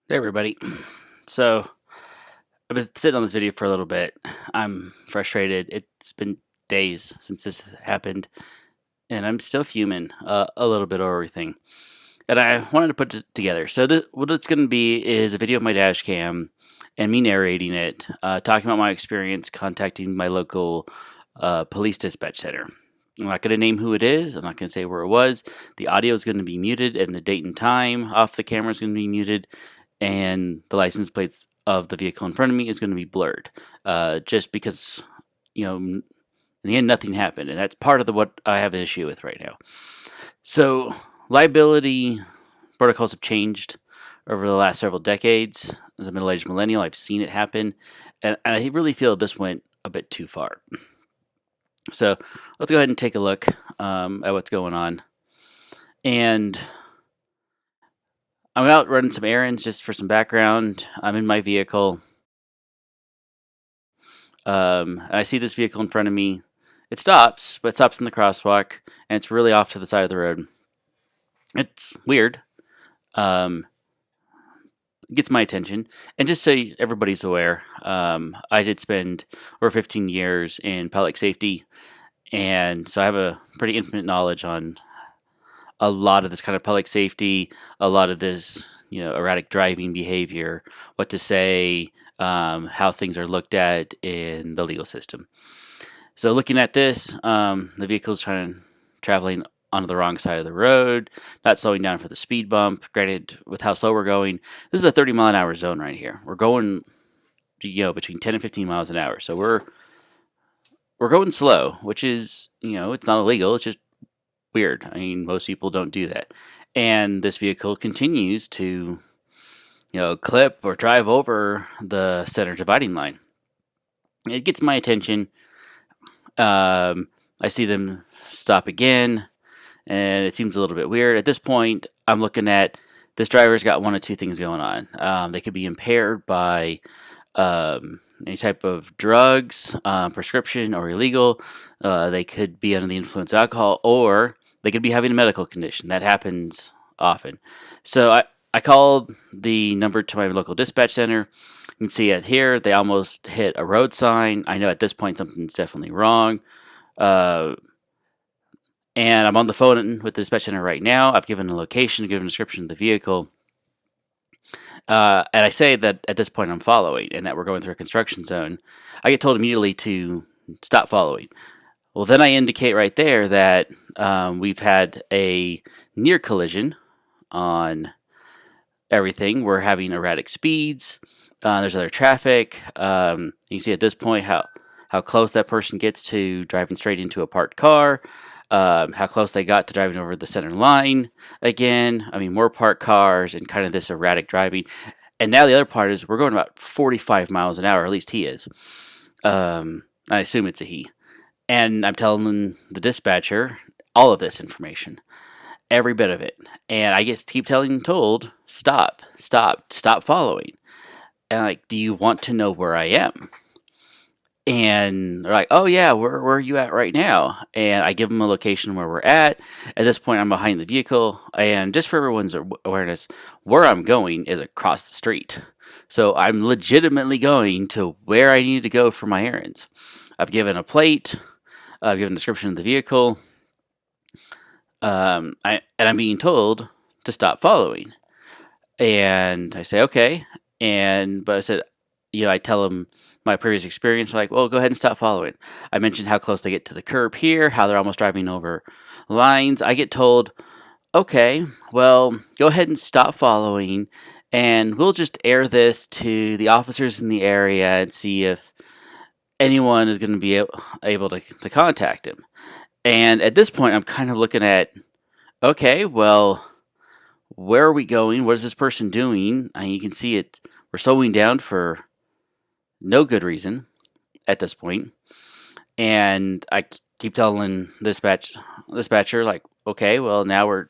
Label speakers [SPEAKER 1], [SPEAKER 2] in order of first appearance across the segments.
[SPEAKER 1] Hey everybody. So I've been sitting on this video for a little bit. I'm frustrated. It's been days since this happened, and I'm still fuming a little bit over everything. And I wanted to put it together. So what it's going to be is a video of my dash cam and me narrating it, talking about my experience contacting my local police dispatch center. I'm not going to name who it is. I'm not going to say where it was. The audio is going to be muted, and the date and time off the camera is going to be muted, and the license plates of the vehicle in front of me is going to be blurred, just because in the end nothing happened, and that's part of what I have an issue with right now. So liability protocols have changed over the last several decades. As a middle-aged millennial, I've seen it happen, and I really feel this went a bit too far. So let's go ahead and take a look at what's going on. And I'm out running some errands just for some background. I'm in my vehicle. And I see this vehicle in front of me. It stops, but it stops in the crosswalk, and it's really off to the side of the road. It's weird. It gets my attention. And just so everybody's aware, I did spend over 15 years in public safety, and so I have a pretty intimate knowledge on a lot of this kind of public safety, a lot of this, erratic driving behavior, what to say, how things are looked at in the legal system. So looking at this, the vehicle's traveling onto the wrong side of the road, not slowing down for the speed bump. Granted, with how slow we're going, this is a 30-mile-an-hour zone right here. We're going, between 10 and 15 miles an hour. So we're going slow, which is, it's not illegal. It's just weird. I mean, most people don't do that. And this vehicle continues to, clip or drive over the center dividing line. It gets my attention. I see them stop again, and it seems a little bit weird. At this point, I'm looking at this driver's got one of two things going on. They could be impaired by any type of drugs, prescription, or illegal. They could be under the influence of alcohol, or they could be having a medical condition. That happens often. So I called the number to my local dispatch center. You can see it here. They almost hit a road sign. I know at this point something's definitely wrong. And I'm on the phone with the dispatch center right now. I've given a location, given a description of the vehicle. And I say that at this point I'm following and that we're going through a construction zone. I get told immediately to stop following. Well, then I indicate right there that we've had a near collision on everything. We're having erratic speeds. There's other traffic. You can see at this point how close that person gets to driving straight into a parked car. How close they got to driving over the center line again. I mean, more parked cars and kind of this erratic driving. And now the other part is we're going about 45 miles an hour, at least he is. I assume it's a he. And I'm telling the dispatcher all of this information, every bit of it. And I just keep told, stop following. And like, do you want to know where I am? And they're like, oh yeah, where are you at right now? And I give them a location where we're at. At this point, I'm behind the vehicle. And just for everyone's awareness, where I'm going is across the street. So I'm legitimately going to where I need to go for my errands. I've given a plate. I've given a description of the vehicle. I'm being told to stop following. And I say, okay. But I said, I tell them my previous experience. Like, well, go ahead and stop following. I mentioned how close they get to the curb here, how they're almost driving over lines. I get told, okay, well, go ahead and stop following, and we'll just air this to the officers in the area and see if anyone is going to be able to contact him. And at this point, I'm kind of looking at, okay, well, where are we going? What is this person doing? You can see it. We're slowing down for no good reason at this point. And I keep telling dispatcher, like, okay, well, now we're,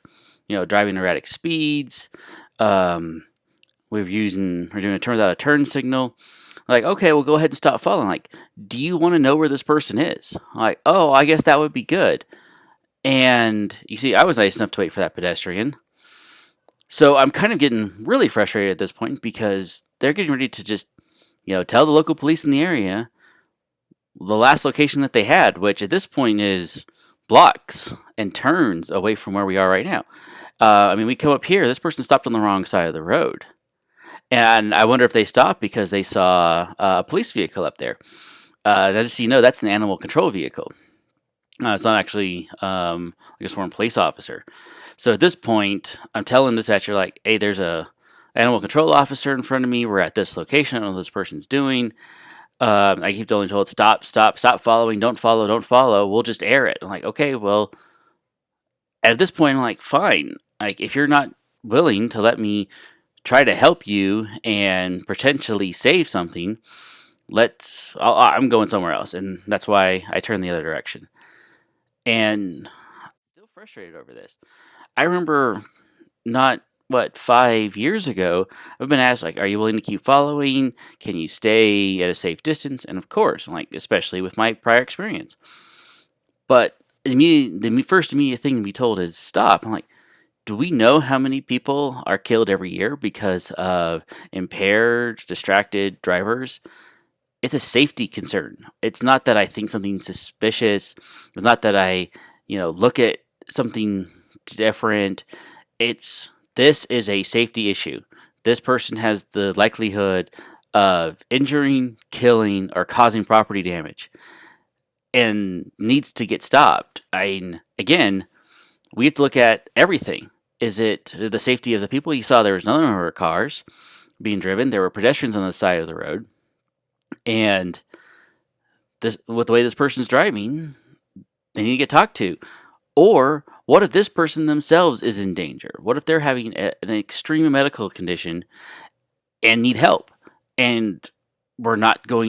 [SPEAKER 1] driving erratic speeds. We're doing a turn without a turn signal. Like, okay, well, go ahead and stop following. Like, do you want to know where this person is? Like, oh, I guess that would be good. And you see, I was nice enough to wait for that pedestrian. So I'm kind of getting really frustrated at this point because they're getting ready to just, tell the local police in the area the last location that they had, which at this point is blocks and turns away from where we are right now. I mean, we come up here, this person stopped on the wrong side of the road. And I wonder if they stopped because they saw a police vehicle up there. Now, just so you know, that's an animal control vehicle. It's not actually like a sworn police officer. So at this point, I'm telling the dispatcher, like, hey, there's a animal control officer in front of me. We're at this location. I don't know what this person's doing. I keep only told, stop, stop, stop following. Don't follow, don't follow. We'll just air it. I'm like, okay, well, at this point, I'm like, fine. Like, if you're not willing to let me try to help you and potentially save something, I'm going somewhere else. And that's why I turn the other direction. And still frustrated over this. I remember not, 5 years ago, I've been asked, like, are you willing to keep following? Can you stay at a safe distance? And of course, like, especially with my prior experience. But the first immediate thing to be told is stop. I'm like, do we know how many people are killed every year because of impaired, distracted drivers? It's a safety concern. It's not that I think something's suspicious. It's not that I, look at something different. This is a safety issue. This person has the likelihood of injuring, killing, or causing property damage and needs to get stopped. Again, we have to look at everything. Is it the safety of the people? You saw there was no number of cars being driven. There were pedestrians on the side of the road. And with the way this person's driving, they need to get talked to. Or what if this person themselves is in danger? What if they're having an extreme medical condition and need help? And we're not going